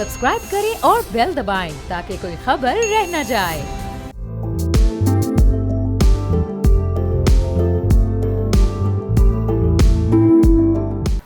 Subscribe करें और bell दबाएं ताकि कोई खबर रह न जाए।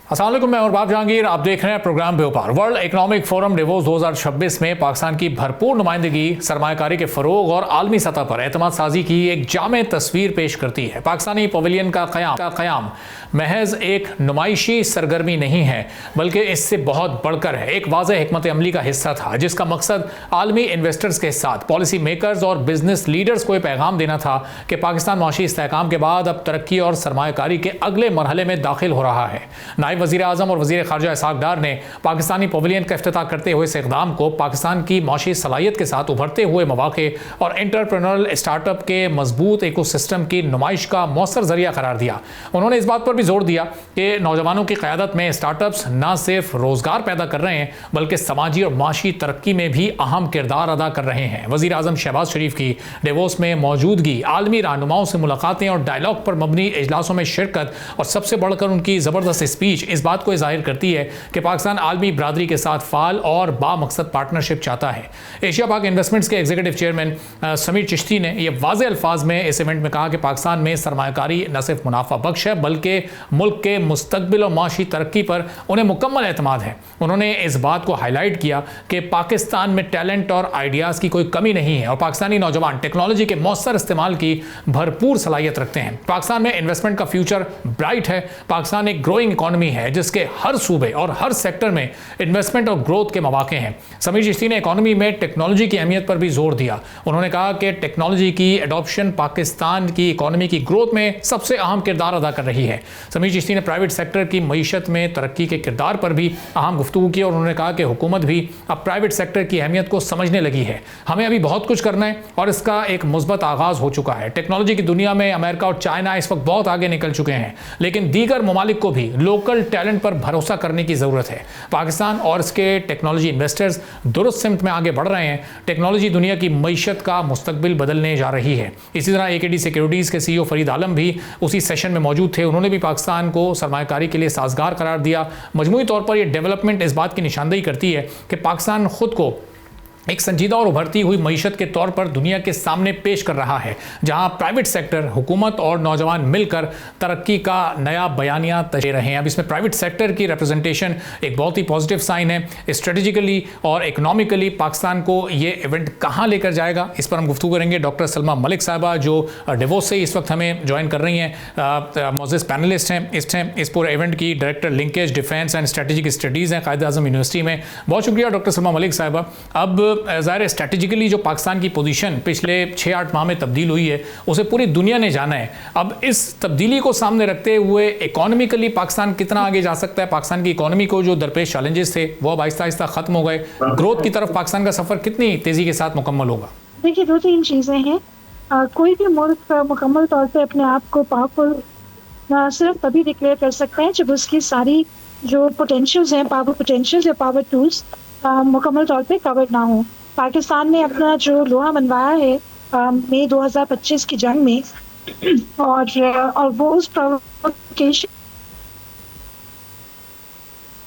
अस्सलाम वालेकुम, मैं और जहांगीर, आप देख रहे हैं प्रोग्राम व्यापार। वर्ल्ड इकोनॉमिक फोरम डेवोस 2026 में पाकिस्तान की भरपूर नुमाइंदगी सरमायाकारी के फरोग और आलमी सतह पर एतमाद साजी की एक जामे तस्वीर पेश करती है। पाकिस्तानी पवेलियन का क़याम महज एक नुमाइशी सरगर्मी नहीं है, बल्कि इससे बहुत बढ़कर है। एक वाज़ेह हिकमत अमली का हिस्सा था जिसका मकसद आलमी इन्वेस्टर्स के साथ पॉलिसी मेकर्स और बिजनेस लीडर्स को पैगाम देना था कि पाकिस्तान माशी इस्तेहकाम के बाद अब तरक्की और सरमायाकारी के अगले मरहले में दाखिल हो रहा है। नायब वज़ीर आज़म और वज़ीर ख़ारजा इसहाक़ डार ने पाकिस्तानी पवेलियन का इफ्तिताह करते हुए इस इक़दाम को पाकिस्तान की माशी सलाहियत के साथ उभरते हुए मौक़े और एंटरप्रेन्योरल स्टार्टअप के मजबूत इकोसिस्टम की नुमाइश का मौसर ज़रिया करार दिया। उन्होंने इस बात पर भी जोर दिया कि नौजवानों की क़यादत में स्टार्टअप्स न सिर्फ रोज़गार पैदा कर रहे हैं बल्कि समाजी और माशी तरक्की में भी अहम किरदार अदा कर रहे हैं। वज़ीर आज़म शहबाज शरीफ की डेवोस में मौजूदगी, आलमी रहनुमाओं से मुलाकातें और डायलॉग पर मबनी इजलासों में शिरकत और सबसे बढ़कर उनकी ज़बरदस्त स्पीच इस बात को ज़ाहिर करती है कि पाकिस्तान आलमी बरादरी के साथ फ़ाल और बामकसद पार्टनरशिप चाहता है। एशिया पाक इन्वेस्टमेंट्स के एग्जीक्यूटिव चेयरमैन समीर चिश्ती ने यह वाज़ेह अल्फाज में इस इवेंट में कहा कि पाकिस्तान में सरमायाकारी न सिर्फ मुनाफा बख्श है बल्कि मुल्क के मुस्तकबिल और माशी तरक्की पर उन्हें मुकम्मल एतमाद है। उन्होंने इस बात को हाईलाइट किया कि पाकिस्तान में टैलेंट और आइडियाज़ की कोई कमी नहीं है और पाकिस्तानी नौजवान टेक्नोलॉजी के मौसर इस्तेमाल की भरपूर सलाहियत रखते हैं। पाकिस्तान में इन्वेस्टमेंट का फ्यूचर ब्राइट है। पाकिस्तान एक ग्रोइंग इकॉनमी है जिसके हर सूबे और हर सेक्टर में इन्वेस्टमेंट और ग्रोथ के मौके हैं। समीर चिश्ती ने इकॉनमी में टेक्नोलॉजी की अहमियत पर भी जोर दिया। उन्होंने कहा कि टेक्नोलॉजी की एडॉप्शन पाकिस्तान की इकॉनमी की ग्रोथ में सबसे अहम किरदार अदा कर रही है। समीर चिश्ती ने प्राइवेट सेक्टर की मईशत में तरक्की के किरदार पर भी अहम गुफ्तगू की और उन्होंने कहा कि हुकूमत भी अब प्राइवेट सेक्टर की अहमियत को समझने लगी है। हमें अभी बहुत कुछ करना है और इसका एक मुस्बत आगाज हो चुका है। टेक्नोलॉजी की दुनिया में अमेरिका और चाइना इस वक्त बहुत आगे निकल चुके हैं, लेकिन दीगर ममालिक को भी लोकल टैलेंट पर भरोसा करने की ज़रूरत है। पाकिस्तान और इसके टेक्नोलॉजी इन्वेस्टर्स दुरुस्त सिमत में आगे बढ़ रहे हैं। टेक्नोलॉजी दुनिया की मईशत का मुस्तकबिल बदलने जा रही है। इसी तरह AKD सिक्योरिटीज़ के CEO फरीद आलम भी उसी सेशन में मौजूद थे। उन्होंने भी पाकिस्तान को सरमायाकारी के लिए साजगार करार दिया। मजमूई तौर पर यह डेवलपमेंट इस बात की निशानदेही करती है कि पाकिस्तान खुद को एक संजीदा और उभरती हुई मईशत के तौर पर दुनिया के सामने पेश कर रहा है, जहां प्राइवेट सेक्टर, हुकूमत और नौजवान मिलकर तरक्की का नया बयानिया दे रहे हैं। अब इसमें प्राइवेट सेक्टर की रिप्रेजेंटेशन एक बहुत ही पॉजिटिव साइन है। स्ट्रेटेजिकली और इकोनॉमिकली पाकिस्तान को ये इवेंट कहाँ लेकर जाएगा, इस पर हम गुफ्तगू करेंगे। डॉक्टर सलमा मलिक साहबा जो डेवोस से इस वक्त हमें ज्वाइन कर रही हैं, मोज़ेज़ पैनलिस्ट हैं इस पूरे इवेंट की, director linkage defence and strategic studies हैं कायद आज़म यूनिवर्सिटी में। बहुत शुक्रिया डॉक्टर सलमा मलिक साहबा। अब ज़ाहिर स्ट्रेटेजिकली जो पाकिस्तान की पोजीशन पिछले 6-8 माह में तब्दील हुई है उसे पूरी दुनिया ने जाना है। अब इस तब्दीली को सामने रखते हुए इकोनॉमिकली पाकिस्तान कितना आगे जा सकता है? पाकिस्तान की इकोनॉमी को जो दरपेश चैलेंजेस थे वो अब आहिस्ता आहिस्ता ख़त्म हो गए। ग्रोथ की तरफ पाकिस्तान का सफ़र कितनी तेज़ी के साथ मुकम्मल होगा? देखिए, 2-3 चीज़ें हैं। कोई भी मुल्क मुकम्मल तौर पर अपने आप को पावरफुल सिर्फ तभी डिक्लेयर कर सकता है जब उसकी सारी जो पोटेंशियल्स हैं, पावर पोटेंशियल्स या पावर टूल्स मुकम्मल तौर पे कवर ना हो। पाकिस्तान ने अपना जो लोहा मनवाया है मई 2025 की जंग में और वो उस प्रोवोकेशन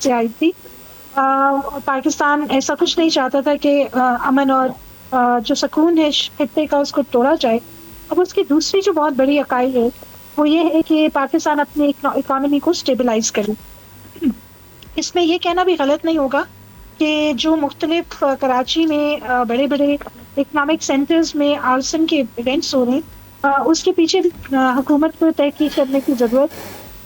से आई थी। पाकिस्तान ऐसा कुछ नहीं चाहता था कि अमन और जो सुकून है खित्ते का उसको तोड़ा जाए। अब उसकी दूसरी जो बहुत बड़ी इकाई है वो ये है कि पाकिस्तान अपनी इकोनॉमी को स्टेबलाइज करे। इसमें ये कहना भी गलत नहीं होगा कि जो मुख्तलिफ कराची में बड़े बड़े इकनॉमिक सेंटर्स में आर्सन के इवेंट्स हो रहे हैं, उसके पीछे हुकूमत को तहकीक करने की ज़रूरत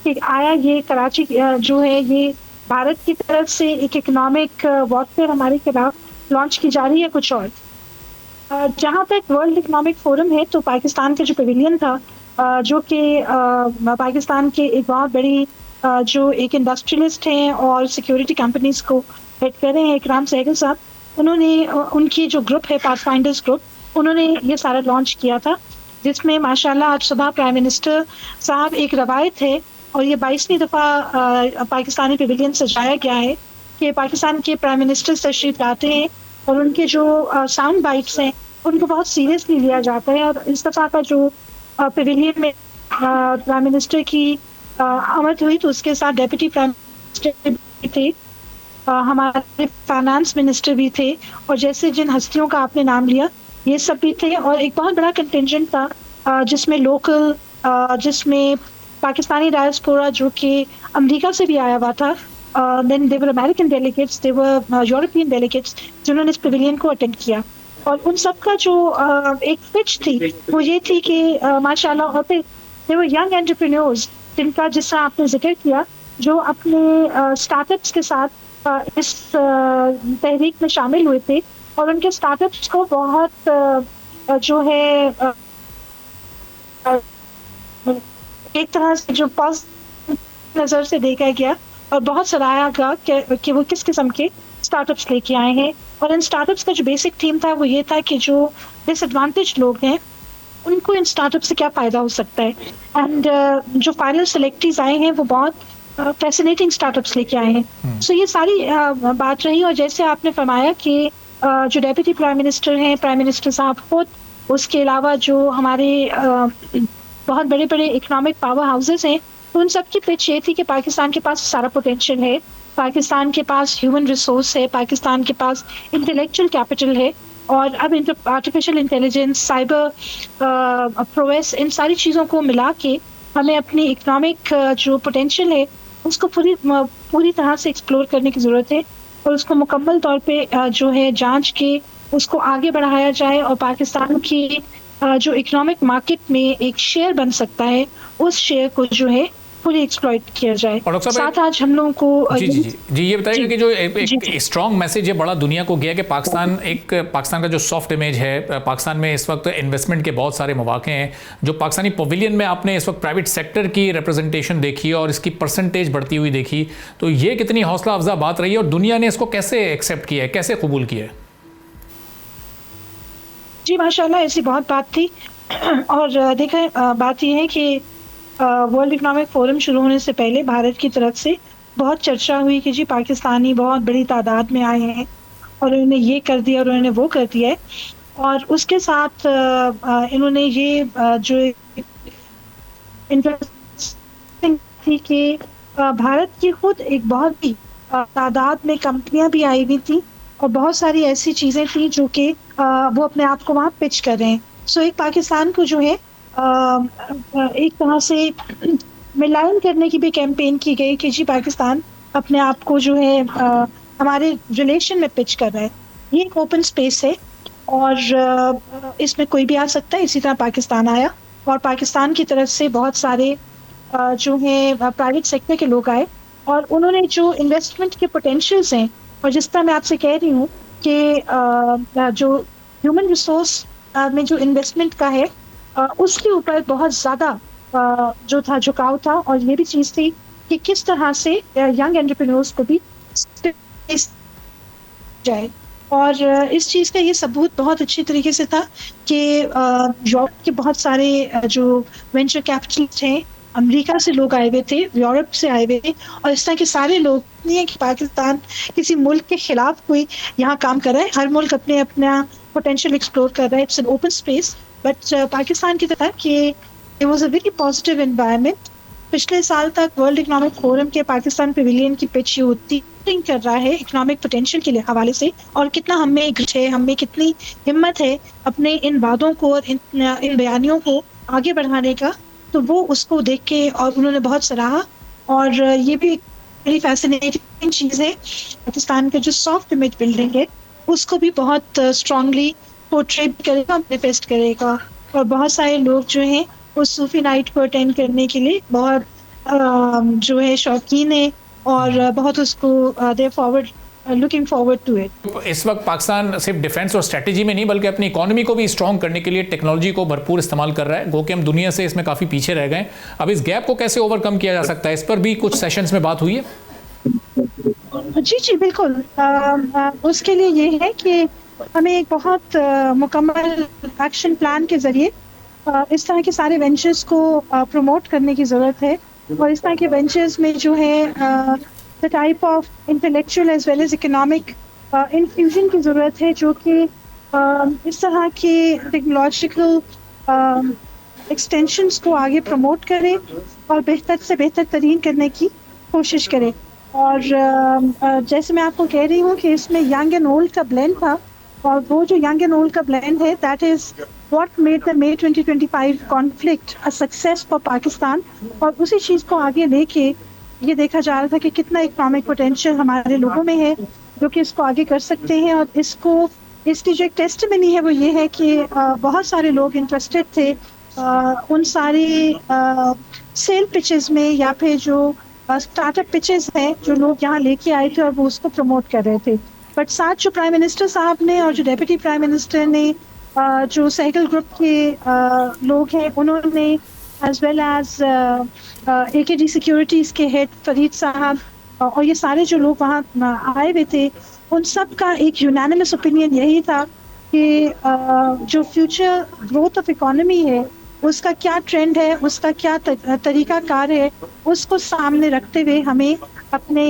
कि आया ये कराची जो है ये भारत की तरफ से एक इकनॉमिक वॉरफेयर हमारे खिलाफ लॉन्च की जा रही है कुछ और। जहाँ तक वर्ल्ड इकनॉमिक फोरम है तो पाकिस्तान का जो पवेलियन था जो कि पाकिस्तान के एक बहुत बड़ी जो एक इंडस्ट्रियलिस्ट हैं और सिक्योरिटी कंपनीज़ को हेड कर रहे हैं, इकराम सहगल साहब, उन्होंने उनकी जो ग्रुप है पाथफाइंडर्स ग्रुप, उन्होंने ये सारा लॉन्च किया था, जिसमें माशाल्लाह आज सुबह प्राइम मिनिस्टर साहब एक रवायत है और ये 22वीं दफ़ा पाकिस्तानी पवेलियन सजाया गया है कि पाकिस्तान के प्राइम मिनिस्टर तशरीफ लाते हैं और उनके जो साउंड बाइट्स हैं उनको बहुत सीरियसली लिया जाता है। और इस दफ़ा का जो पवेलियन में प्राइम मिनिस्टर की आमद हुई तो उसके साथ डेप्यूटी प्राइम मिनिस्टर थे हमारे फाइनेंस मिनिस्टर भी थे, और जैसे जिन हस्तियों का आपने नाम लिया ये सब भी थे, और एक बहुत बड़ा कंटिंजेंट था जिसमें लोकल, जिसमें पाकिस्तानी डायस्पोरा जो कि अमेरिका से भी आया हुआ था, देन देवर अमेरिकन डेलीगेट्स, देवर यूरोपियन डेलीगेट्स जिन्होंने इस पवेलियन को अटेंड किया। और उन सब का जो एक पिच थी वो ये थी कि माशाल्लाह, और फिर देवर यंग एंटरप्रेन्योर्स जिनका, जिस तरह आपने जिक्र किया, जो अपने स्टार्टअप्स के साथ इस तहरीक में शामिल हुए थे, और उनके स्टार्टअप्स को बहुत जो है एक तरह से जो पॉजिटिव नज़र से देखा गया और बहुत सराहा गया कि वो किस किस्म के स्टार्टअप्स लेके आए हैं। और इन स्टार्टअप्स का जो बेसिक थीम था वो ये था कि जो डिसएडवांटेज लोग हैं उनको इन स्टार्टअप से क्या फ़ायदा हो सकता है। एंड जो फाइनल सेलेक्टीज आए हैं वो बहुत फैसिनेटिंग स्टार्टअप्स लेके आए हैं। सो ये सारी बात रही। और जैसे आपने फरमाया कि जो डेप्यूटी प्राइम मिनिस्टर हैं, प्राइम मिनिस्टर साहब खुद, उसके अलावा जो हमारे बहुत बड़े बड़े इकोनॉमिक पावर हाउसेस हैं, तो उन सब की पिच ये थी कि पाकिस्तान के पास सारा पोटेंशियल है, पाकिस्तान के पास ह्यूमन रिसोर्स है, पाकिस्तान के पास इंटेलेक्चुअल कैपिटल है, और अब आर्टिफिशियल इंटेलिजेंस, साइबर प्रोग्रेस, इन सारी चीज़ों को मिला के हमें अपनी इकोनॉमिक जो पोटेंशियल है उसको पूरी तरह से एक्सप्लोर करने की ज़रूरत है, और उसको मुकम्मल तौर पे जो है जांच के उसको आगे बढ़ाया जाए, और पाकिस्तान की जो इकोनॉमिक मार्केट में एक शेयर बन सकता है उस शेयर को जो है पूरी एक्सप्लॉइट किया जाए। और साथ आज हम लोगों को जी ये बताइएगा कि जो एक स्ट्रॉन्ग मैसेज है बड़ा दुनिया को गया कि पाकिस्तान का जो सॉफ्ट इमेज है, पाकिस्तान में इस वक्त इन्वेस्टमेंट के बहुत सारे मौके हैं। जो पाकिस्तानी पवेलियन में आपने इस वक्त प्राइवेट सेक्टर की रिप्रेजेंटेशन देखी और इसकी परसेंटेज बढ़ती हुई देखी, तो ये कितनी हौसला अफजा बात रही है और दुनिया ने इसको कैसे एक्सेप्ट किया है, कैसे कबूल किया है? जी माशाल्लाह, ऐसी बहुत बात थी। और देखें, बात यह है कि वर्ल्ड इकोनॉमिक फोरम शुरू होने से पहले भारत की तरफ से बहुत चर्चा हुई कि जी पाकिस्तानी बहुत बड़ी तादाद में आए हैं और उन्होंने ये कर दिया और उन्होंने वो कर दिया है। और उसके साथ इन्होंने ये जो इंटरेस्टिंग थी कि भारत की खुद एक बहुत ही तादाद में कंपनियां भी आई हुई थी, और बहुत सारी ऐसी चीज़ें थी जो कि वो अपने आप को वहाँ पिच कर रहे हैं। सो एक पाकिस्तान को जो है एक तरह से मिलान करने की भी कैंपेन की गई कि जी पाकिस्तान अपने आप को जो है हमारे रिलेशन में पिच कर रहा है। ये एक ओपन स्पेस है और इसमें कोई भी आ सकता है। इसी तरह पाकिस्तान आया और पाकिस्तान की तरफ से बहुत सारे जो है प्राइवेट सेक्टर के लोग आए और उन्होंने जो इन्वेस्टमेंट के पोटेंशियल्स हैं, और जिस तरह मैं आपसे कह रही हूँ कि जो ह्यूमन रिसोर्स में जो इन्वेस्टमेंट का है उसके ऊपर बहुत ज़्यादा जो था झुकाव था, और ये भी चीज़ थी कि किस तरह से यंग एंटरप्रेन्योर्स को भी जाए। और इस चीज़ का ये सबूत बहुत अच्छी तरीके से था कि यूरोप के बहुत सारे जो वेंचर कैपिटलिस्ट हैं, अमेरिका से लोग आए हुए थे, यूरोप से आए हुए थे, और इस तरह के सारे लोग नहीं है कि पाकिस्तान किसी मुल्क के खिलाफ कोई यहाँ काम कर रहा है। हर मुल्क अपना पोटेंशियल एक्सप्लोर कर रहा है। It's an open space. But Pakistan की तरह कि it was a very positive environment. पिछले साल तक वर्ल्ड इकोनॉमिक फोरम के पाकिस्तान पवेलियन की पिच ये होती कर रहा है इकोनॉमिक पोटेंशियल के हवाले से, और कितना हमें ग्रिट है, हमें कितनी हिम्मत है अपने इन वादों को और इन बयानियों को आगे बढ़ाने का। तो वो उसको देख के और उन्होंने बहुत सराहा। और ये भी बड़ी फैसिनेटिंग चीज़ है, पाकिस्तान का जो सॉफ्ट इमेज बिल्डिंग है उसको भी बहुत स्ट्रांगली पोर्ट्रेट करेगा, मैनिफेस्ट करेगा। और बहुत सारे लोग जो हैं उस सूफी नाइट को अटेंड करने के लिए बहुत जो है शौकीन है और बहुत उसको दे forward looking forward to it. इस वक्त पाकिस्तान सिर्फ डिफेंस और स्ट्रेटजी में नहीं बल्कि अपनी इकोनॉमी को भी स्ट्रॉन्ग करने के लिए टेक्नोलॉजी को भरपूर इस्तेमाल कर रहा है। गो कि हम दुनिया से इसमें काफ़ी पीछे रह गए। अब इस गैप को कैसे ओवरकम किया जा सकता है, इस पर भी कुछ सेशंस में बात हुई है? जी बिल्कुल। उसके लिए ये है कि हमें एक बहुत मुकम्मल एक्शन प्लान के ज़रिए इस तरह के सारे वेंचर्स को प्रमोट करने की ज़रूरत है। और इस तरह के वेंचर्स में जो है the type of intellectual as well as economic infusion की ज़रूरत है, जो कि इस तरह के टेक्नोलॉजिकल एक्सटेंशंस को आगे प्रमोट करे और बेहतर से बेहतर तरीन करने की कोशिश करे। और जैसे मैं आपको कह रही हूँ कि इसमें यंग एंड ओल्ड का ब्लेंड था, और वो जो यंग एंड ओल्ड का ब्लेंड है, that is what made the May 2025 conflict a success for Pakistan. और उसी चीज़ को आगे लेके ये देखा जा रहा था कि कितना इकोनॉमिक पोटेंशियल हमारे लोगों में है जो कि इसको आगे कर सकते हैं। और इसकी जो एक टेस्टिमनी है वो ये है कि बहुत सारे लोग इंटरेस्टेड थे उन सारी सेल पिचेस में, या फिर जो स्टार्टअप पिचेस हैं जो लोग यहाँ लेके आए थे और वो उसको प्रमोट कर रहे थे। बट साथ जो प्राइम मिनिस्टर साहब ने और जो डेप्यूटी प्राइम मिनिस्टर ने, जो सहगल ग्रुप के लोग हैं, उन्होंने as well as AKD securities के हेड फरीद साहब और ये सारे जो लोग वहाँ आए हुए थे, उन सब का एक यूनानिमस ओपिनियन यही था कि जो फ्यूचर ग्रोथ ऑफ इकोनॉमी है उसका क्या ट्रेंड है, उसका क्या तरीका कार है, उसको सामने रखते हुए हमें अपने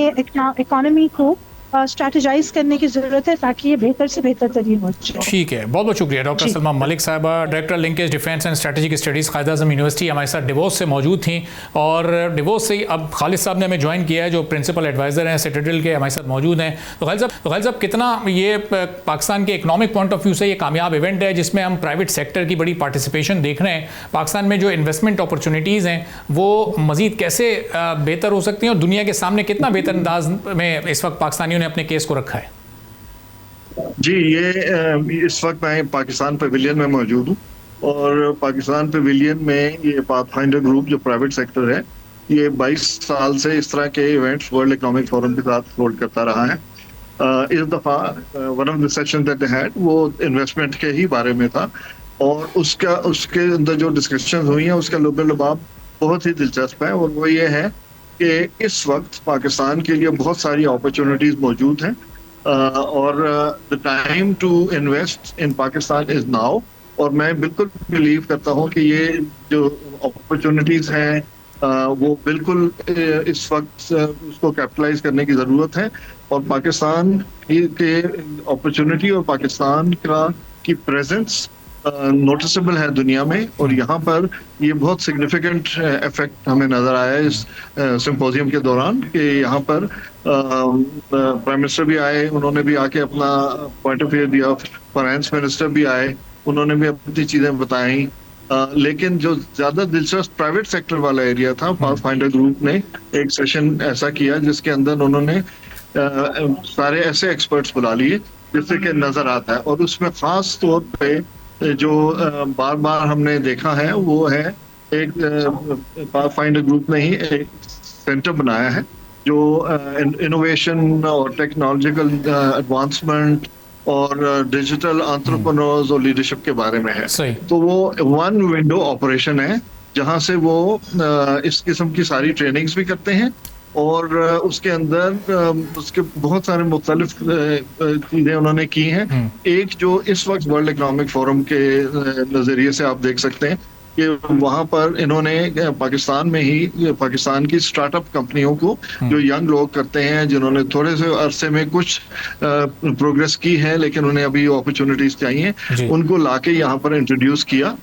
इकोनॉमी को स्ट्रैटेजाइज करने की जरूरत है ताकि ये बेहतर से बेहतर तरीन हो जाए। ठीक है, बहुत बहुत शुक्रिया डॉक्टर सलमा मलिक साहिबा, director linkage defence and strategic studies Quaid-e-Azam university, हमारे साथ डिवोस से मौजूद थी। और डिवोस से अब खालिद साहब ने हमें ज्वाइन किया है, जो प्रिंसिपल एडवाइज़र हैं सिटाडेल के, हमारे साथ मौजूद हैं। तो खालिद साहब कितना ये पाकिस्तान के इकनॉमिक पॉइंट ऑफ व्यू से ये कामयाब इवेंट है जिसमें हम प्राइवेट सेक्टर की बड़ी पार्टिसिपेशन देख रहे हैं? पाकिस्तान में जो इन्वेस्टमेंट अपॉर्चुनिटीज़ हैं वो मज़ीद कैसे बेहतर हो सकती हैं और दुनिया के सामने कितना बेहतर अंदाज में इस वक्त पाकिस्तानियों ने अपने केस को रखा है? जी, ये इस वक्त मैं पाकिस्तान पवेलियन में मौजूद हूँ, और पाकिस्तान पवेलियन में ये पाथफाइंडर ग्रुप जो प्राइवेट सेक्टर है, ये 22 साल से इस तरह के इवेंट्स वर्ल्ड इकोनॉमिक फोरम के साथ होल्ड करता रहा है। इस दफ़ा one of the session that they had वो इन्वेस्टमेंट के ही बारे में था, और उसके अंदर जो डिस्कशन हुई है उसका लुब-ए-लुबाब बहुत ही दिलचस्प है। और वो ये है कि इस वक्त पाकिस्तान के लिए बहुत सारी अपॉर्चुनिटीज़ मौजूद हैं, और the time to invest in Pakistan is now. और मैं बिल्कुल बिलीव करता हूँ कि ये जो अपॉर्चुनिटीज हैं वो बिल्कुल इस वक्त उसको कैपिटलाइज करने की ज़रूरत है। और पाकिस्तान के अपॉर्चुनिटी और पाकिस्तान की प्रेजेंस नोटिसेबल है दुनिया में, और यहाँ पर ये बहुत सिग्निफिकेंट इफेक्ट हमें नज़र आया इस सिंपोजियम के दौरान कि यहाँ पर प्राइम मिनिस्टर भी आए, उन्होंने भी आके अपना पॉइंट ऑफ व्यू दिया, फाइनेंस मिनिस्टर भी आए, उन्होंने भी अपनी चीज़ें बताई। लेकिन जो ज़्यादा दिलचस्प प्राइवेट सेक्टर वाला एरिया था, पाथफाइंडर ग्रुप ने एक सेशन ऐसा किया जिसके अंदर उन्होंने सारे ऐसे एक्सपर्ट्स बुला लिए जिससे कि नज़र आता है। और उसमें ख़ास तौर पे जो बार बार हमने देखा है वो है एक पाथफाइंडर ग्रुप ने ही एक सेंटर बनाया है जो इनोवेशन और टेक्नोलॉजिकल एडवांसमेंट और डिजिटल एंटरप्रेन्योर्स और लीडरशिप के बारे में है। तो वो वन विंडो ऑपरेशन है जहां से वो इस किस्म की सारी ट्रेनिंग्स भी करते हैं, और उसके अंदर उसके बहुत सारे मुख्तलिफ चीज़ें उन्होंने की हैं। एक जो इस वक्त वर्ल्ड इकोनॉमिक फोरम के नज़रिए से आप देख सकते हैं कि वहाँ पर इन्होंने पाकिस्तान में ही पाकिस्तान की स्टार्टअप कंपनियों को, जो यंग लोग करते हैं जिन्होंने थोड़े से अरसे में कुछ प्रोग्रेस की है लेकिन उन्हें अभी अपॉर्चुनिटीज चाहिए, उनको लाके यहाँ पर इंट्रोड्यूस किया।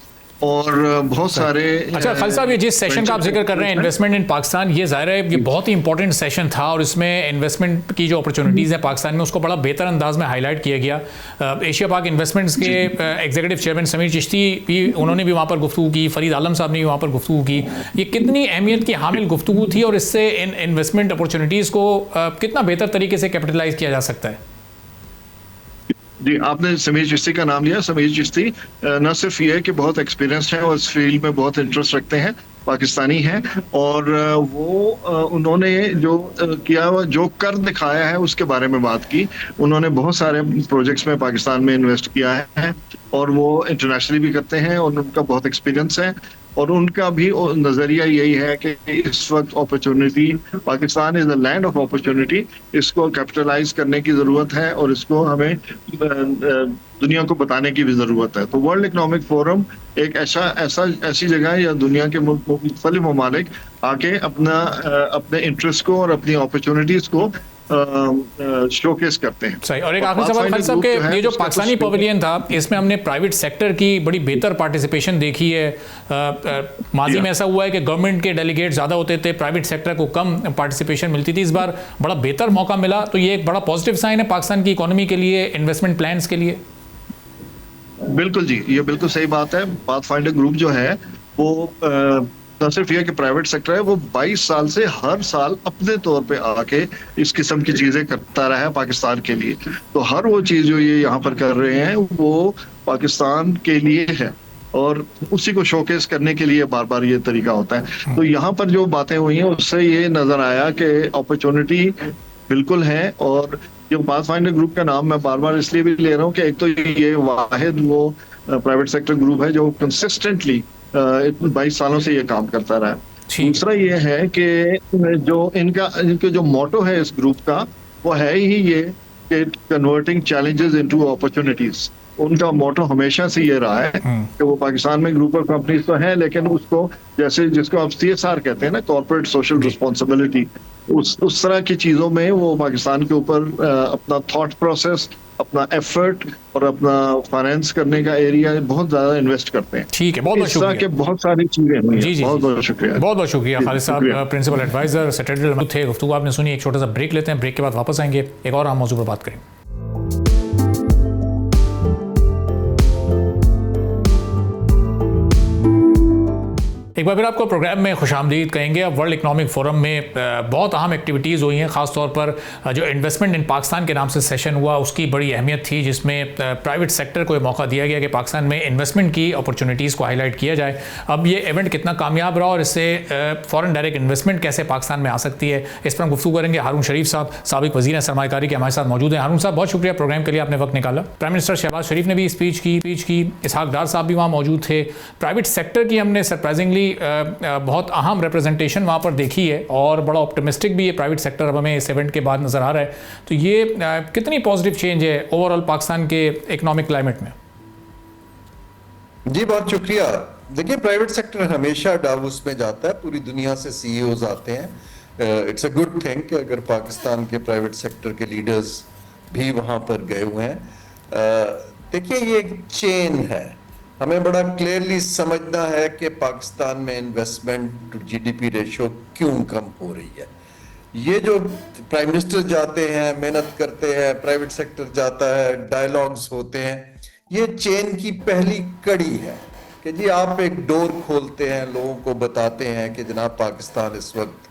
और बहुत सारे अच्छा खालिद साहब, ये जिस सेशन का आप जिक्र कर रहे हैं इन्वेस्टमेंट इन पाकिस्तान, ये ज़ाहिर है ये बहुत ही इंपॉर्टेंट सेशन था और इसमें इन्वेस्टमेंट की जो अपॉर्चुनिटीज़ है पाकिस्तान में उसको बड़ा बेहतर अंदाज में हाईलाइट किया गया। एशिया पाक इन्वेस्टमेंट्स के एग्जीक्यूटिव चेयरमैन समीर चिश्ती भी, उन्होंने भी वहाँ पर गुफ्तगू की, फरीद आलम साहब ने भी वहाँ पर गुफ्तगू की। ये कितनी अहमियत की हामिल गुफ्तगू थी और इससे इन इन्वेस्टमेंट अपॉर्चुनिटीज़ को कितना बेहतर तरीके से कैपिटलाइज किया जा सकता है? जी, आपने समीर चिश्ती का नाम लिया। समीर चिश्ती न सिर्फ ये है कि बहुत एक्सपीरियंस्ड हैं और इस फील्ड में बहुत इंटरेस्ट रखते हैं, पाकिस्तानी हैं, और वो उन्होंने जो किया, जो कर दिखाया है उसके बारे में बात की। उन्होंने बहुत सारे प्रोजेक्ट्स में पाकिस्तान में इन्वेस्ट किया है और वो इंटरनेशनली भी करते हैं और उनका बहुत एक्सपीरियंस है। और उनका भी नज़रिया यही है कि इस वक्त opportunity, Pakistan is the land of opportunity, इसको कैपिटलाइज करने की ज़रूरत है और इसको हमें दुनिया को बताने की भी ज़रूरत है। तो वर्ल्ड इकोनॉमिक फोरम एक ऐसी जगह है या दुनिया के मुख्तलिफ ममालिक आके अपने इंटरेस्ट को और अपनी अपॉर्चुनिटीज़ को शोकेस करते हैं। सही। और एक आखिरी सवाल खालिद साहब के, ये जो पाकिस्तानी पवेलियन था इसमें हमने प्राइवेट सेक्टर की बड़ी बेहतर पार्टिसिपेशन देखी है। माजी में ऐसा हुआ है कि गवर्नमेंट के डेलीगेट ज़्यादा होते थे, प्राइवेट सेक्टर को कम पार्टिसिपेशन मिलती थी। इस बार बड़ा बेहतर मौका मिला, तो ये एक बड़ा पॉजिटिव साइन है पाकिस्तान की इकोनॉमी के लिए, इन्वेस्टमेंट प्लान्स के लिए। बिल्कुल जी, ये बिल्कुल सही बात है। पाथफाइंडर ग्रुप जो है वो न सिर्फ ये कि प्राइवेट सेक्टर है, वो 22 साल से हर साल अपने तौर पे आके इस किस्म की चीजें करता रहा है पाकिस्तान के लिए। तो हर वो चीज जो ये यहाँ पर कर रहे हैं वो पाकिस्तान के लिए है और उसी को शोकेस करने के लिए बार बार ये तरीका होता है। तो यहाँ पर जो बातें हुई हैं उससे ये नजर आया कि अपॉर्चुनिटी बिल्कुल है। और ये पाथफाइंडर ग्रुप का नाम मैं बार बार इसलिए भी ले रहा हूँ कि एक तो ये वाहिद वो प्राइवेट सेक्टर ग्रुप है जो कंसिस्टेंटली 22 सालों से ये काम करता रहा है। दूसरा ये है कि जो इनके जो मोटो है इस ग्रुप का वो है ही ये कि कन्वर्टिंग चैलेंजेस इनटू अपॉर्चुनिटीज। उनका मोटो हमेशा से ये रहा है कि वो पाकिस्तान में ग्रुप ऑफ कंपनीज तो है लेकिन उसको जैसे जिसको आप CSR कहते हैं ना, कॉर्पोरेट सोशल रिस्पॉन्सिबिलिटी, उस तरह की चीजों में वो पाकिस्तान के ऊपर अपना थॉट प्रोसेस, अपना एफर्ट और अपना फाइनेंस करने का एरिया बहुत ज्यादा इन्वेस्ट करते हैं। ठीक है, बहुत बहुत शुक्रिया। के बहुत सारी चीजें हुई हैं। बहुत बहुत शुक्रिया, बहुत बहुत शुक्रिया खालिद साहब, प्रिंसिपल एडवाइजर सेक्रेटरी थे। गुफ्तगू आपने सुनी। एक छोटा सा ब्रेक लेते हैं, ब्रेक के बाद वापस आएंगे, एक और अहम मौजू पर बात करेंगे। एक बार फिर आपको प्रोग्राम में खुशामदीद कहेंगे। अब वर्ल्ड इकोनॉमिक फोरम में बहुत अहम एक्टिविटीज़ हुई हैं, ख़ासतौर पर जो इन्वेस्टमेंट इन पाकिस्तान के नाम से सेशन हुआ उसकी बड़ी अहमियत थी, जिसमें प्राइवेट सेक्टर को मौका दिया गया कि पाकिस्तान में इन्वेस्टमेंट की अपॉर्चुनिटीज़ को हाईलाइट किया जाए। अब ये इवेंट कितना कामयाब रहा और इससे फ़ॉरेन डायरेक्ट इन्वेस्टमेंट कैसे पाकिस्तान में आ सकती है, इस पर हम गुफ्तगू करेंगे। हारून शरीफ साहब, साबिक वज़ीर सरमायाकारी के हमारे साथ मौजूद हैं। हारून साहब, बहुत शुक्रिया प्रोग्राम के लिए, आपने वक्त निकाला। प्राइम मिनिस्टर शहबाज शरीफ ने भी स्पीच की, इसहाक डार साहब भी वहाँ मौजूद थे। प्राइवेट सेक्टर की हमने सरप्राइजिंगली बहुत अहम रिप्रेजेंटेशन वहाँ पर देखी है और बड़ा ऑप्टिमिस्टिक भी ये प्राइवेट सेक्टर अब हमें इस इवेंट के बाद नज़र आ रहा है। तो ये कितनी पॉजिटिव चेंज है ओवरऑल पाकिस्तान के इकोनॉमिक क्लाइमेट में? जी बहुत शुक्रिया। देखिए, प्राइवेट सेक्टर हमेशा डावोस में जाता है, पूरी दुनिया से CEOs आते हैं। इट्स अ गुड थिंग कि अगर पाकिस्तान के प्राइवेट सेक्टर के लीडर्स भी वहाँ पर गए हुए हैं। देखिए, ये एक चेन है, हमें बड़ा क्लियरली समझना है कि पाकिस्तान में इन्वेस्टमेंट टू GDP रेशो क्यों कम हो रही है। ये जो प्राइम मिनिस्टर जाते हैं, मेहनत करते हैं, प्राइवेट सेक्टर जाता है, डायलॉग्स होते हैं, ये चेन की पहली कड़ी है कि जी आप एक डोर खोलते हैं, लोगों को बताते हैं कि जनाब पाकिस्तान इस वक्त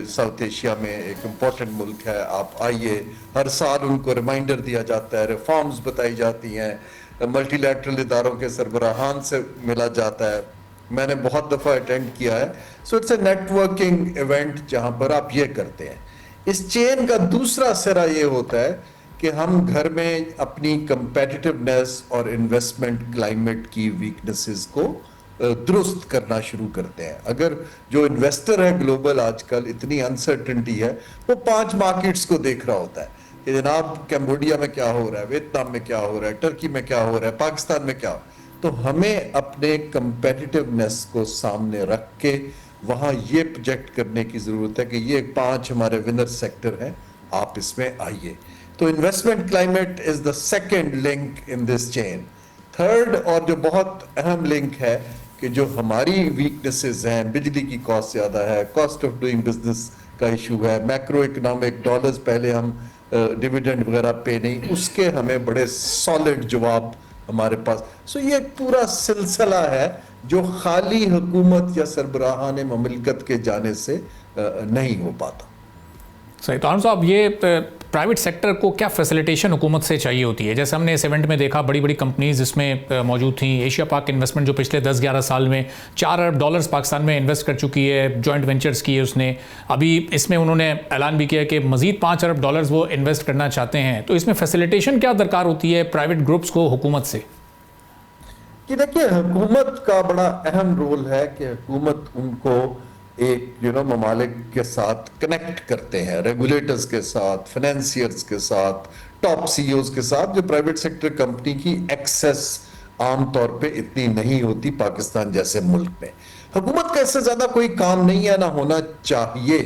साउथ एशिया में एक इम्पोर्टेंट मुल्क है, आप आइए। हर साल उनको रिमाइंडर दिया जाता है, रिफॉर्म्स बताई जाती हैं, मल्टीलैटरल इदारों के सरबराहान से मिला जाता है। मैंने बहुत दफ़ा अटेंड किया है। So it's a networking event जहाँ पर आप ये करते हैं। इस चेन का दूसरा सिरा ये होता है कि हम घर में अपनी कंपेटिटिवनेस और इन्वेस्टमेंट क्लाइमेट की वीकनेसेस को दुरुस्त करना शुरू करते हैं। अगर जो इन्वेस्टर है ग्लोबल, आजकल इतनी अनसर्टेनिटी है, वो 5 मार्केट्स को देख रहा होता है कि जनाब कैम्बोडिया में क्या हो रहा है, वियतनाम में क्या हो रहा है, टर्की में क्या हो रहा है, पाकिस्तान में क्या हो। तो हमें अपने कंपेटिटिवनेस को सामने रख के वहाँ ये प्रोजेक्ट करने की ज़रूरत है कि ये 5 हमारे विनर सेक्टर हैं, आप इसमें आइए। तो investment climate is the second link in this chain. Third और जो बहुत अहम लिंक है कि जो हमारी वीकनेसेस हैं, बिजली की कॉस्ट ज़्यादा है, कॉस्ट ऑफ डूइंग बिजनेस का इशू है, मैक्रो इकोनॉमिक डॉलर्स पहले हम डिविडेंड वगैरह पे नहीं, उसके हमें बड़े सॉलिड जवाब हमारे पास। सो ये पूरा सिलसिला है जो खाली हुकूमत या सरबराहान ममलिकत के जाने से नहीं हो पाता। सही। तो आनंद साहब, ये प्राइवेट सेक्टर को क्या फैसिलिटेशन हुकूमत से चाहिए होती है? जैसे हमने इस इवेंट में देखा, बड़ी बड़ी कंपनीज इसमें मौजूद थी। एशिया पाक इन्वेस्टमेंट जो पिछले 10-11 साल में $4 अरब पाकिस्तान में इन्वेस्ट कर चुकी है, जॉइंट वेंचर्स किए उसने। अभी इसमें उन्होंने ऐलान भी किया कि मजीद $5 अरब वो इन्वेस्ट करना चाहते हैं। तो इसमें फैसिलिटेशन क्या दरकार होती है प्राइवेट ग्रुप्स को हुकूमत से? कि देखिए, हुकूमत का बड़ा अहम रोल है कि हुकूमत उनको एक ममालिक के साथ कनेक्ट करते हैं, रेगुलेटर्स के साथ, फाइनेंसियर्स के साथ, टॉप CEOs के साथ, जो प्राइवेट सेक्टर कंपनी की एक्सेस आमतौर पे इतनी नहीं होती पाकिस्तान जैसे मुल्क में। हुकूमत का इससे ज्यादा कोई काम नहीं है, ना होना चाहिए।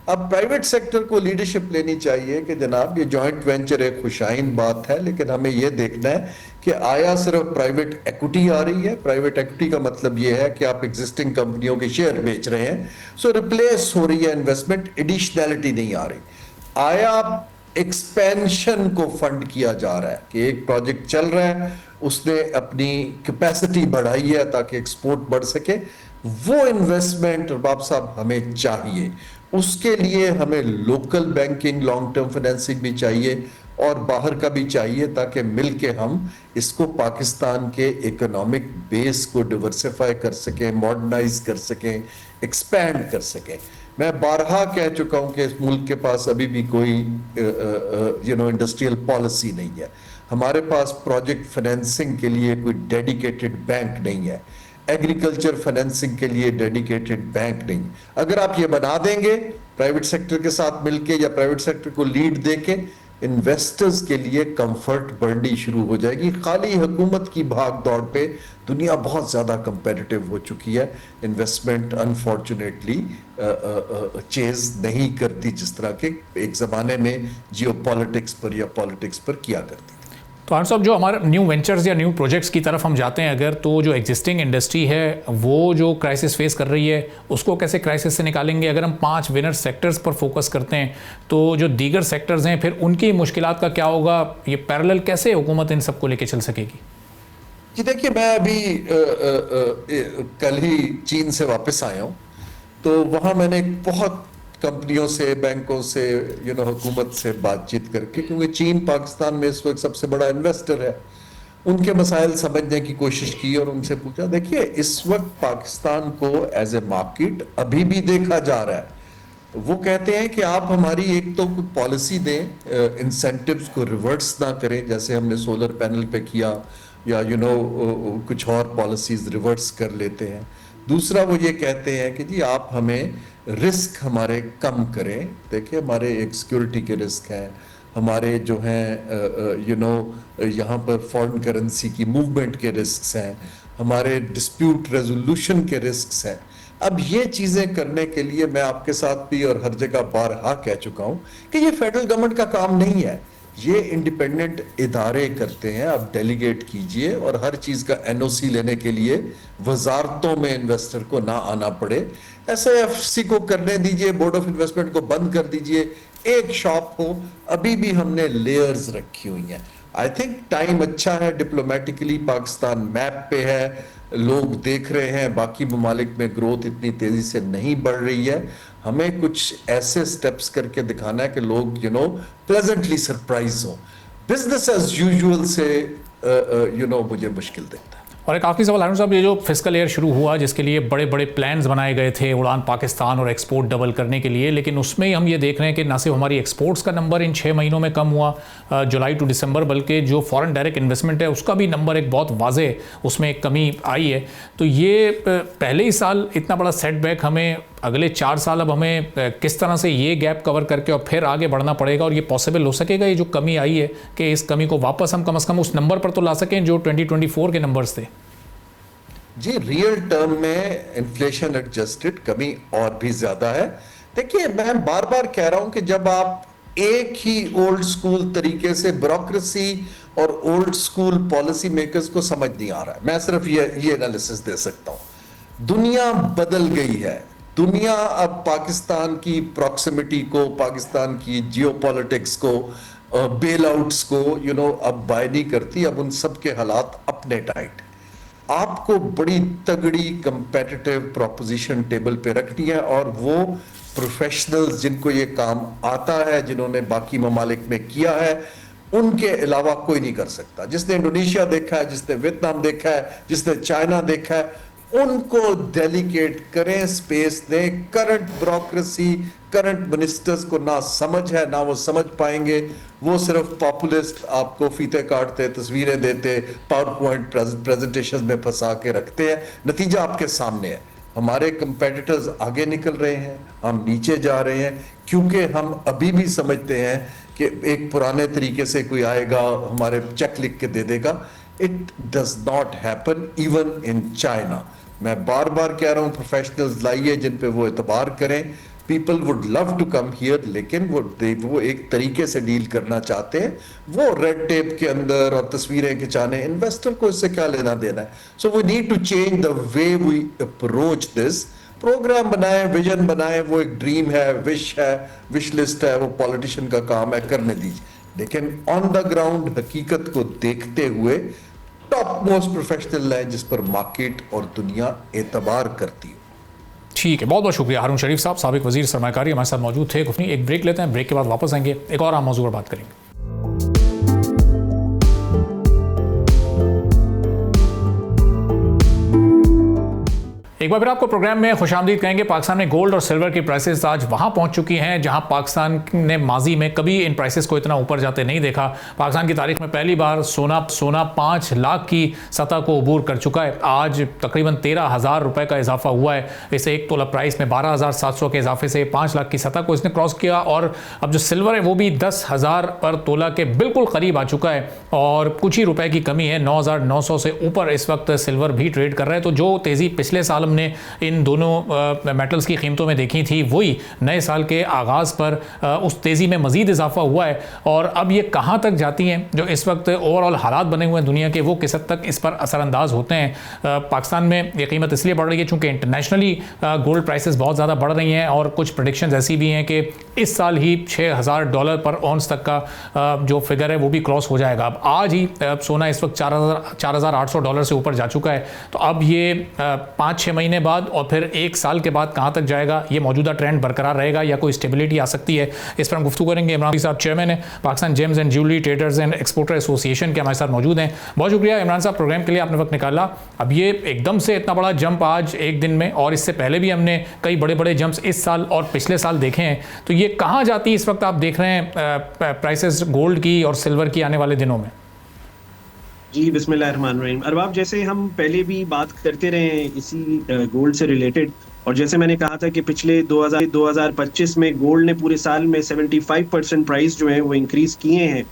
अब प्राइवेट सेक्टर को लीडरशिप लेनी चाहिए कि जनाब ये जॉइंट वेंचर एक खुशाइन बात है, लेकिन हमें ये देखना है कि आया सिर्फ प्राइवेट इक्विटी आ रही है। प्राइवेट इक्विटी का मतलब ये है कि आप एग्जिस्टिंग कंपनियों के शेयर बेच रहे हैं, सो रिप्लेस हो रही है इन्वेस्टमेंट, एडिशनैलिटी नहीं आ रही। आया एक्सपेंशन को फंड किया जा रहा है कि एक प्रोजेक्ट चल रहा है, उसने अपनी कैपेसिटी बढ़ाई है ताकि एक्सपोर्ट बढ़ सके, वो इन्वेस्टमेंट बाब साहब हमें चाहिए। उसके लिए हमें local banking, long term financing भी चाहिए और बाहर का भी चाहिए, ताकि मिलके हम इसको पाकिस्तान के इकोनॉमिक बेस को डिवर्सिफाई कर सकें, मॉडर्नाइज कर सकें, एक्सपैंड कर सकें। मैं बारहा कह चुका हूं कि इस मुल्क के पास अभी भी कोई इंडस्ट्रियल पॉलिसी नहीं है। हमारे पास प्रोजेक्ट फाइनेंसिंग के लिए कोई डेडिकेटेड बैंक नहीं है, एग्रीकल्चर फाइनेंसिंग के लिए डेडिकेटेड बैंक नहीं। अगर आप ये बना देंगे प्राइवेट सेक्टर के साथ मिलके या प्राइवेट सेक्टर को लीड देके, इन्वेस्टर्स के लिए कंफर्ट बढ़नी शुरू हो जाएगी। खाली हुकूमत की भाग दौड़ पे दुनिया बहुत ज्यादा कंपेटिटिव हो चुकी है। इन्वेस्टमेंट अनफॉर्चुनेटली चेज नहीं करती जिस तरह के एक जमाने में जियोपॉलिटिक्स पर या पॉलिटिक्स पर किया करती। तो आनंद साहब, जो हमारे न्यू वेंचर्स या न्यू प्रोजेक्ट्स की तरफ हम जाते हैं अगर, तो जो एग्जिस्टिंग इंडस्ट्री है वो जो क्राइसिस फेस कर रही है उसको कैसे क्राइसिस से निकालेंगे? अगर हम 5 विनर सेक्टर्स पर फोकस करते हैं तो जो दीगर सेक्टर्स हैं फिर उनकी मुश्किलात का क्या होगा? ये पैरेलल कैसे हुकूमत इन सबको लेके चल सकेगी? जी देखिए, मैं अभी कल ही चीन से वापस आया हूँ, तो वहाँ मैंने बहुत कंपनियों से, बैंकों से, हुकूमत से बातचीत करके, क्योंकि चीन पाकिस्तान में इस वक्त सबसे बड़ा इन्वेस्टर है, उनके मसाइल समझने की कोशिश की और उनसे पूछा। देखिए, इस वक्त पाकिस्तान को एज ए मार्केट अभी भी देखा जा रहा है। वो कहते हैं कि आप हमारी एक तो पॉलिसी दें, इंसेंटिव्स को रिवर्स ना करें जैसे हमने सोलर पैनल पे किया, या कुछ और पॉलिसीज रिवर्स कर लेते हैं। दूसरा वो ये कहते हैं कि जी आप हमें रिस्क हमारे कम करें। देखिए, हमारे एक सिक्योरिटी के रिस्क हैं, हमारे जो हैं यहाँ पर फॉरेन करेंसी की मूवमेंट के रिस्क हैं, हमारे डिस्प्यूट रेजोल्यूशन के रिस्क हैं। अब ये चीजें करने के लिए मैं आपके साथ भी और हर जगह बारहा कह चुका हूं कि ये फेडरल गवर्नमेंट का काम नहीं है, ये इंडिपेंडेंट इदारे करते हैं। आप डेलीगेट कीजिए और हर चीज का एनओसी लेने के लिए वजारतों में इन्वेस्टर को ना आना पड़े। एसआईएफसी को करने दीजिए, बोर्ड ऑफ इन्वेस्टमेंट को बंद कर दीजिए, एक शॉप हो। अभी भी हमने लेयर्स रखी हुई हैं। आई थिंक टाइम अच्छा है, डिप्लोमेटिकली पाकिस्तान मैप पे है, लोग देख रहे हैं। बाकी ममालिक में ग्रोथ इतनी तेजी से नहीं बढ़ रही है। हमें कुछ ऐसे स्टेप्स करके दिखाना है कि लोग प्लेजेंटली सरप्राइज हो। बिजनेस एज यूजुअल से मुझे मुश्किल दिखता है। और एक आखिरी सवाल आनंद साहब, ये जो फिस्कल ईयर शुरू हुआ जिसके लिए बड़े बड़े प्लान्स बनाए गए थे उड़ान पाकिस्तान और एक्सपोर्ट डबल करने के लिए, लेकिन उसमें हम ये देख रहे हैं कि ना सिर्फ हमारी एक्सपोर्ट्स का नंबर इन 6 महीनों में कम हुआ जुलाई टू दिसंबर, बल्कि जो फॉरेन डायरेक्ट इन्वेस्टमेंट है उसका भी नंबर एक बहुत वाज़े उसमें एक कमी आई है। तो ये पहले ही साल इतना बड़ा सेटबैक, हमें अगले 4 साल अब हमें किस तरह से ये गैप कवर करके और फिर आगे बढ़ना पड़ेगा? और ये पॉसिबल हो सकेगा, ये जो कमी आई है, कि इस कमी को वापस हम कम से कम उस नंबर पर तो ला सकें जो 2024 के नंबर्स थे? जी, रियल टर्म में इन्फ्लेशन एडजस्टेड कमी और भी ज्यादा है। देखिए, मैं बार बार कह रहा हूं कि जब आप एक ही ओल्ड स्कूल तरीके से ब्यूरोक्रेसी और ओल्ड स्कूल पॉलिसी मेकर्स को समझ नहीं आ रहा है, मैं सिर्फ ये एनालिसिस दे सकता हूं। दुनिया बदल गई है। दुनिया अब पाकिस्तान की प्रॉक्सिमिटी को, पाकिस्तान की जियोपॉलिटिक्स को, बेल आउट्स को अब बाय नहीं करती। अब उन सब के हालात अपने टाइट। आपको बड़ी तगड़ी कंपेटिटिव प्रोपोजिशन टेबल पे रखनी है, और वो प्रोफेशनल्स जिनको ये काम आता है, जिन्होंने बाकी ममालिक में किया है, उनके अलावा कोई नहीं कर सकता। जिसने इंडोनेशिया देखा है, जिसने वियतनाम देखा है, जिसने चाइना देखा है, उनको डेलीगेट करें, स्पेस दें। करंट ब्यूरोक्रेसी, करंट मिनिस्टर्स को ना समझ है, ना वो समझ पाएंगे। वो सिर्फ पॉपुलिस्ट आपको फीते काटते, तस्वीरें देते, पावर पॉइंट प्रेजेंटेशन में फंसा के रखते हैं। नतीजा आपके सामने है। हमारे कंपेटिटर्स आगे निकल रहे हैं, हम नीचे जा रहे हैं, क्योंकि हम अभी भी समझते हैं कि एक पुराने तरीके से कोई आएगा, हमारे चेक लिख के दे देगा। It does not happen even in China. मैं बार बार कह रहा हूं, प्रोफेशनल्स लाइए जिन पे वो एतबार करें। People would love to come here, लेकिन वो एक तरीके से डील करना चाहते हैं, वो रेड टेप के अंदर और तस्वीरें खिंचाने, इन्वेस्टर को इससे क्या लेना देना है। So we need to change the way we approach this. Programme बनाए, विजन बनाए, वो एक ड्रीम है, विश लिस्ट है, वो पॉलिटिशियन का काम है, करने दीजिए, लेकिन ऑन द ग्राउंड हकीकत को देखते हुए टॉप मोस्ट प्रोफेशनल है जिस पर मार्केट और दुनिया एतबार करती है। ठीक है, बहुत बहुत शुक्रिया हारून शरीफ साहब, साबिक वजीर सरमाकारी हमारे साथ मौजूद थे। गुफ्तगू एक ब्रेक लेते हैं, ब्रेक के बाद वापस आएंगे, एक और आम मौजूद पर बात करेंगे। एक बार फिर आपको प्रोग्राम में खुशामदीद कहेंगे। पाकिस्तान में गोल्ड और सिल्वर की प्राइसेस आज वहां पहुंच चुकी हैं जहां पाकिस्तान ने माजी में कभी इन प्राइसेस को इतना ऊपर जाते नहीं देखा। पाकिस्तान की तारीख में पहली बार सोना 5 लाख की सतह को अबूर कर चुका है। आज तकरीबन 13,000 रुपए का इजाफा हुआ है। इसे एक तोला प्राइस में 12,700 के इजाफे से 5 लाख की सतह को इसने क्रॉस किया। और अब जो सिल्वर है वो भी 10,000 पर तोला के बिल्कुल करीब आ चुका है और कुछ ही रुपए की कमी है। 9,900 से ऊपर इस वक्त सिल्वर भी ट्रेड कर रहा है। तो जो तेज़ी पिछले साल ने इन दोनों मेटल्स की कीमतों में देखी थी, वही नए साल के आगाज़ पर उस तेज़ी में मज़ीद इजाफा हुआ है। और अब ये कहाँ तक जाती हैं, जो इस वक्त ओवरऑल हालात बने हुए हैं दुनिया के, वो किस हद तक इस पर असरअंदाज होते हैं। पाकिस्तान में ये कीमत इसलिए बढ़ रही है चूँकि इंटरनेशनली गोल्ड प्राइसेस बहुत ज़्यादा बढ़ रही हैं और कुछ प्रेडिक्शंस ऐसी भी हैं कि इस साल ही $6,000 पर औंस तक का जो फिगर है वो भी क्रॉस हो जाएगा। अब आज ही सोना इस वक्त $4,800 से ऊपर जा चुका है। तो अब ये 5-6 महीने बाद और फिर 1 साल के बाद कहां तक जाएगा, ये मौजूदा ट्रेंड बरकरार रहेगा या कोई स्टेबिलिटी आ सकती है, इस पर हम गुफ्तगू करेंगे। इमरान साहब चेयरमैन है Pakistan James and jewellery traders and exporter association के, हमारे साथ मौजूद हैं। बहुत शुक्रिया इमरान साहब, प्रोग्राम के लिए आपने वक्त निकाला। अब ये एकदम से इतना बड़ा जंप आज एक दिन में, और इससे पहले भी हमने कई बड़े बड़े जंप्स इस साल और पिछले साल देखे हैं, तो ये कहाँ जाती है इस वक्त आप देख रहे हैं प्राइसेस गोल्ड की और सिल्वर की आने वाले दिनों में? जी बिस्मिल्लाहिर्रहमानिर्रहीम। अरबाब, जैसे हम पहले भी बात करते रहे हैं इसी गोल्ड से रिलेटेड, और जैसे मैंने कहा था कि पिछले 2025 में गोल्ड ने पूरे साल में 75% प्राइस जो है वो इंक्रीज किए हैं।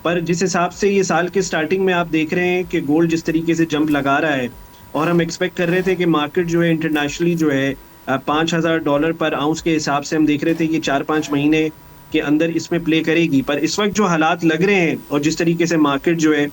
पर जिस हिसाब से ये साल के स्टार्टिंग में आप देख रहे हैं कि गोल्ड जिस तरीके से जंप लगा रहा है, और हम एक्सपेक्ट कर रहे थे कि मार्केट जो है इंटरनेशनली जो है $5,000 पर आउंस के हिसाब से हम देख रहे थे कि 4-5 महीने के अंदर इसमें प्ले करेगी। पर इस वक्त जो हालात लग रहे हैं और जिस तरीके से मार्केट जो है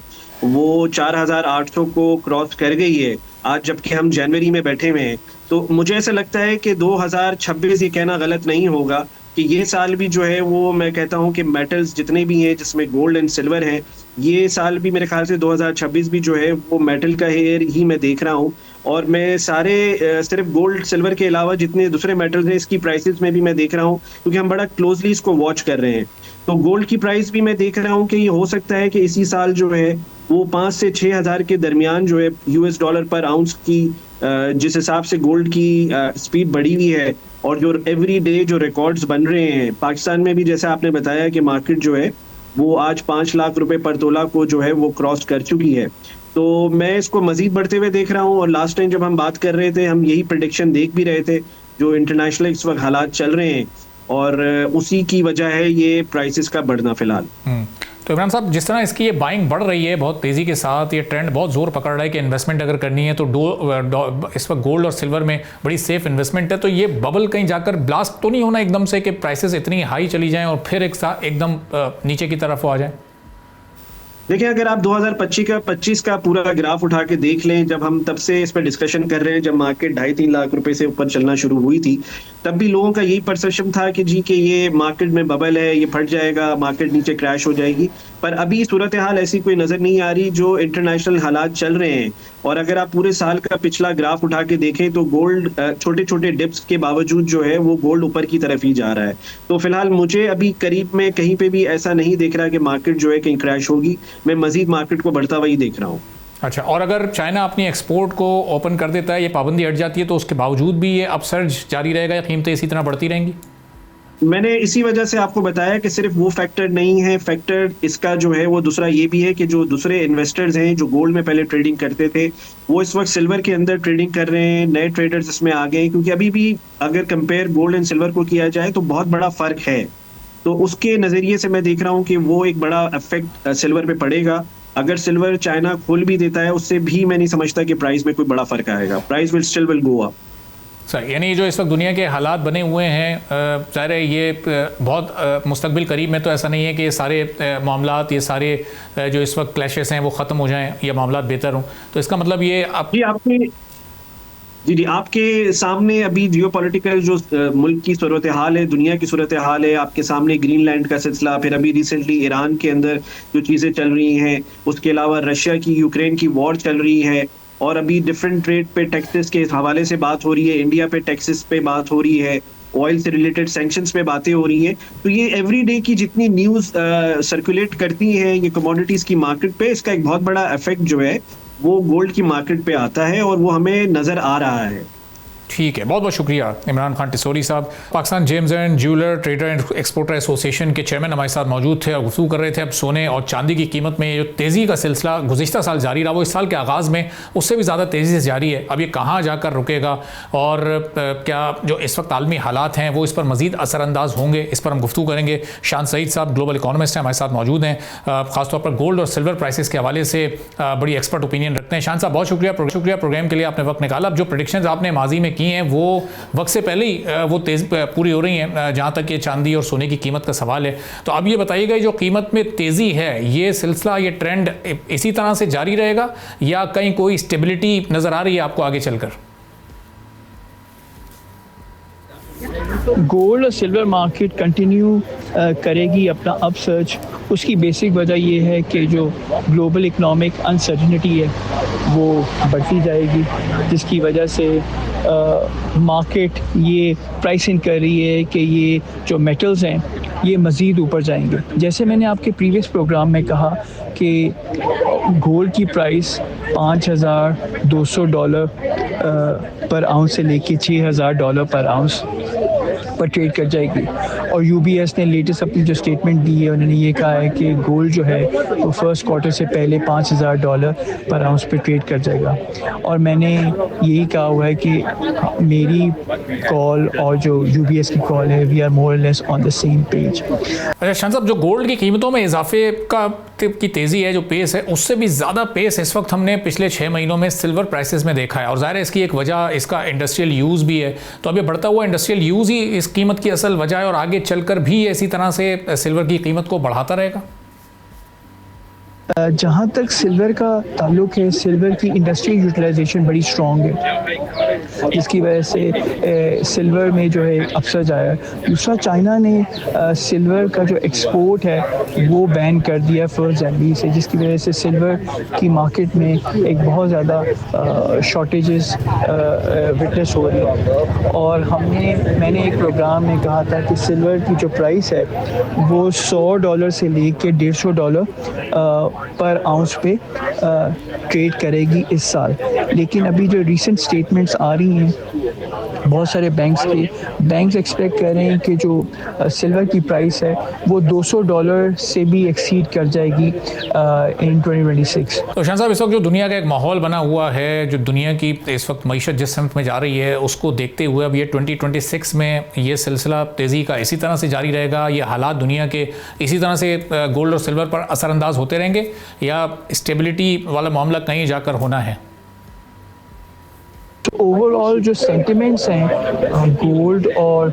वो 4,800 को क्रॉस कर गई है आज, जबकि हम जनवरी में बैठे हुए हैं, तो मुझे ऐसा लगता है कि 2026 ये कहना गलत नहीं होगा कि ये साल भी जो है वो, मैं कहता हूँ कि मेटल्स जितने भी हैं जिसमें गोल्ड एंड सिल्वर हैं, ये साल भी मेरे ख्याल से 2026 भी जो है वो मेटल का हेयर ही मैं देख रहा हूँ। और मैं सारे सिर्फ गोल्ड सिल्वर के अलावा जितने दूसरे मेटल्स हैं इसकी प्राइसेस में भी मैं देख रहा हूँ, क्योंकि हम बड़ा क्लोजली इसको वॉच कर रहे हैं। तो गोल्ड की प्राइस भी मैं देख रहा हूँ कि ये हो सकता है कि इसी साल जो है वो 5 से 6,000 के दरमियान जो है $US पर आउंस की, जिस हिसाब से गोल्ड की स्पीड बढ़ी हुई है और जो एवरी डे जो रिकॉर्ड्स बन रहे हैं पाकिस्तान में भी, जैसा आपने बताया कि मार्केट जो है वो आज 5 लाख रुपए पर तोला को जो है वो क्रॉस कर चुकी है। तो मैं इसको मजीद बढ़ते हुए देख रहा हूँ। और लास्ट टाइम जब हम बात कर रहे थे, हम यही प्रेडिक्शन देख भी रहे थे, जो इंटरनेशनल इस वक्त हालात चल रहे हैं और उसी की वजह है ये प्राइसेस का बढ़ना फिलहाल। तो इमरान साहब, जिस तरह इसकी ये बाइंग बढ़ रही है बहुत तेज़ी के साथ, ये ट्रेंड बहुत जोर पकड़ रहा है कि इन्वेस्टमेंट अगर करनी है तो इस वक्त गोल्ड और सिल्वर में बड़ी सेफ इन्वेस्टमेंट है, तो ये बबल कहीं जाकर ब्लास्ट तो नहीं होना एकदम से कि प्राइसेस इतनी हाई चली जाएं और फिर एकदम नीचे की तरफ आ जाए? देखिए, अगर आप 2025 का पूरा ग्राफ उठा के देख लें, जब हम तब से इस पर डिस्कशन कर रहे हैं, जब मार्केट 2.5-3 लाख रुपए से ऊपर चलना शुरू हुई थी, तब भी लोगों का यही परसेप्शन था कि जी कि ये मार्केट में बबल है, ये फट जाएगा, मार्केट नीचे क्रैश हो जाएगी। पर अभी सूरत हाल ऐसी कोई नजर नहीं आ रही। जो इंटरनेशनल हालात चल रहे हैं, और अगर आप पूरे साल का पिछला ग्राफ उठा के देखें तो गोल्ड छोटे छोटे डिप्स के बावजूद जो है वो गोल्ड ऊपर की तरफ ही जा रहा है। तो फिलहाल मुझे अभी करीब में कहीं पे भी ऐसा नहीं दिख रहा कि मार्केट जो है कहीं क्रैश होगी। मैं मजीद मार्केट को बढ़ता हुआ ही देख रहा हूँ। अच्छा, और अगर चाइना अपनी एक्सपोर्ट को ओपन कर देता है, ये पाबंदी हट जाती है, तो उसके बावजूद भी ये अपसर्ज जारी रहेगा या कीमतें इसी तरह बढ़ती रहेंगी? मैंने इसी वजह से आपको बताया कि सिर्फ वो फैक्टर नहीं है, फैक्टर इसका जो है वो दूसरा ये भी है कि जो दूसरे इन्वेस्टर्स हैं जो गोल्ड में पहले ट्रेडिंग करते थे, वो इस वक्त सिल्वर के अंदर ट्रेडिंग कर रहे हैं। नए ट्रेडर्स इसमें आ गए, क्योंकि अभी भी अगर कंपेयर गोल्ड एंड सिल्वर को किया जाए तो बहुत बड़ा फर्क है। तो उसके नजरिए से मैं देख रहा हूँ कि वो एक बड़ा इफेक्ट सिल्वर पे पड़ेगा। अगर सिल्वर चाइना खोल भी देता है, उससे भी मैं नहीं समझता कि प्राइस में कोई बड़ा फर्क आएगा। Price will go up. Sir यानी जो इस वक्त दुनिया के हालात बने हुए हैं, ज़ाहिर है ये बहुत मुस्तकबिल करीब में तो ऐसा नहीं है कि ये सारे मामलात, ये सारे जो इस वक्त क्लैशेस हैं वो ख़त्म हो जाएं या मामलात बेहतर हों, तो इसका मतलब ये आपके सामने अभी जियोपॉलिटिकल जो मुल्क की सूरत हाल है, दुनिया की सूरत हाल है, आपके सामने ग्रीनलैंड का सिलसिला, फिर अभी रिसेंटली ईरान के अंदर जो चीज़ें चल रही हैं, उसके अलावा रशिया की यूक्रेन की वॉर चल रही है, और अभी डिफरेंट ट्रेड पे टैक्सेस के हवाले से बात हो रही है, इंडिया पे टैक्सेस पे बात हो रही है, ऑयल से रिलेटेड सैंक्शंस पे बातें हो रही हैं। तो ये एवरीडे की जितनी न्यूज़ सर्कुलेट करती हैं ये कमोडिटीज़ की मार्केट पे, इसका एक बहुत बड़ा इफेक्ट जो है वो गोल्ड की मार्केट पे आता है और वो हमें नजर आ रहा है। ठीक है, बहुत बहुत शुक्रिया इमरान खान टिसोरी साहब। Pakistan James and jeweller trader and exporter association के चेयरमैन हमारे साथ मौजूद थे और गुफ्तगू कर रहे थे अब सोने और चांदी की कीमत में जो तेज़ी का सिलसिला गुज़िश्ता साल जारी रहा वो इस साल के आगाज़ में उससे भी ज़्यादा तेज़ी से जारी है। अब ये कहाँ जाकर रुकेगा और क्या जो इस वक्त आलमी हालात हैं वो इस पर मज़ीद असरअंदाज होंगे, इस पर हम गुफ्तगू करेंगे। शान सईद साहब ग्लोबल इकोनॉमिस्ट हैं, हमारे साथ मौजूद हैं, ख़ासतौर पर गोल्ड और सिल्वर प्राइसेस के हवाले से बड़ी एक्सपर्ट ओपिनियन रखते हैं। शान साहब बहुत शुक्रिया प्रोग्राम के लिए आपने वक्त निकाला। अब जो प्रेडिक्शंस आपने माजी में की हैं वो वक्त से पहले ही वो तेज़ पूरी हो रही हैं जहाँ तक ये चांदी और सोने की कीमत का सवाल है। तो अब ये बताइएगा जो कीमत में तेज़ी है ये सिलसिला, ये ट्रेंड इसी तरह से जारी रहेगा या कहीं कोई स्टेबिलिटी नज़र आ रही है आपको आगे चलकर? गोल्ड और सिल्वर मार्केट कंटिन्यू करेगी अपना अपसर्ज। उसकी बेसिक वजह ये है कि जो ग्लोबल इकोनॉमिक अनसर्टनिटी है वो बढ़ती जाएगी, जिसकी वजह से मार्केट ये प्राइसिंग कर रही है कि ये जो मेटल्स हैं ये मज़ीद ऊपर जाएंगे। जैसे मैंने आपके प्रीवियस प्रोग्राम में कहा कि गोल्ड की प्राइस $5,200 पर आउंस से लेके $6,000 पर आउंस पर ट्रेड कर जाएगी। और यूबीएस ने लेटेस्ट अपनी जो स्टेटमेंट दी है उन्होंने ये कहा है कि गोल्ड जो है वो फर्स्ट क्वार्टर से पहले $5,000 पर आउंस पे ट्रेड कर जाएगा। और मैंने यही कहा हुआ है कि मेरी कॉल और जो यूबीएस की कॉल है वी आर मोर और less on the same page. अच्छा शान साहब, जो गोल्ड की कीमतों में इजाफे की तेज़ी है, जो पेस है, उससे भी ज़्यादा पेस इस वक्त हमने पिछले 6 महीनों में सिल्वर प्राइसेस में देखा है। और ज़ाहिर है इसकी एक वजह इसका इंडस्ट्रियल यूज़ भी है। तो अब ये बढ़ता हुआ इंडस्ट्रियल यूज़ ही इस कीमत की असल वजह है और आगे चलकर भी इसी तरह से सिल्वर की कीमत को बढ़ाता रहेगा। जहाँ तक सिल्वर का ताल्लुक है, सिल्वर की इंडस्ट्रियल यूटिलाइजेशन बड़ी स्ट्रॉन्ग है, जिसकी वजह से सिल्वर में जो है अपसर्ज आया है। दूसरा, चाइना ने सिल्वर का जो एक्सपोर्ट है वो बैन कर दिया 1 जनवरी से, जिसकी वजह से सिल्वर की मार्केट में एक बहुत ज़्यादा शॉर्टेजेस विटनेस हो रही है। और मैंने एक प्रोग्राम में कहा था कि सिल्वर की जो प्राइस है वो $100 से लेके $150 पर आउंस पे ट्रेड करेगी इस साल। लेकिन अभी जो रीसेंट स्टेटमेंट्स आ रही हैं बहुत सारे बैंक्स एक्सपेक्ट कर रहे हैं कि जो सिल्वर की प्राइस है वो $200 से भी एक्सीड कर जाएगी इन 2026। तो शान साहब, इस वक्त जो दुनिया का एक माहौल बना हुआ है, जो दुनिया की इस वक्त मईशत जिस समत में जा रही है उसको देखते हुए अब ये 2026 में ये सिलसिला तेज़ी का इसी तरह से जारी रहेगा, ये हालात दुनिया के इसी तरह से गोल्ड और सिल्वर पर असरअंदाज होते रहेंगे या स्टेबिलिटी वाला मामला कहीं जाकर होना है? तो ओवरऑल जो सेंटिमेंट्स हैं गोल्ड और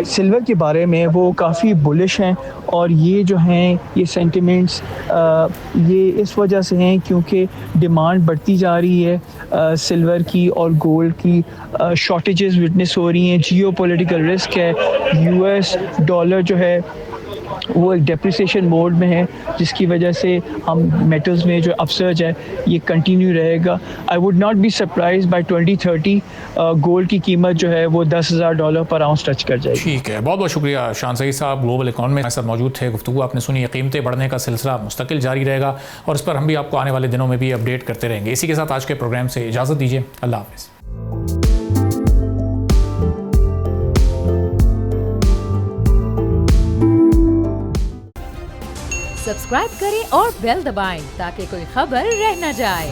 सिल्वर के बारे में वो काफ़ी बुलिश हैं। और ये जो हैं ये सेंटिमेंट्स ये इस वजह से हैं क्योंकि डिमांड बढ़ती जा रही है सिल्वर की और गोल्ड की, शॉर्टेजेस विटनेस हो रही हैं, जियोपॉलिटिकल रिस्क है, यूएस डॉलर जो है वो एक डेप्रिसिएशन मोड में है, जिसकी वजह से हम मेटल्स में जो अपसर्ज है ये कंटिन्यू रहेगा। I would not be surprise by 2030 gold की कीमत जो है वो $10,000 पर आउंस टच कर जाएगी। ठीक है, बहुत बहुत शुक्रिया शान सईद साहब ग्लोबल इकोनॉमी में सब मौजूद थे। गुफ्तगू आपने सुनी, ये कीमतें बढ़ने का सिलसिला मुस्तकिल जारी रहेगा और इस पर हम भी आपको आने वाले दिनों में भी अपडेट करते रहेंगे। इसी के साथ आज के प्रोग्राम से इजाज़त दीजिए, अल्लाह हाफ़िज़। सब्सक्राइब करें और बेल दबाएं ताकि कोई खबर रह न जाए।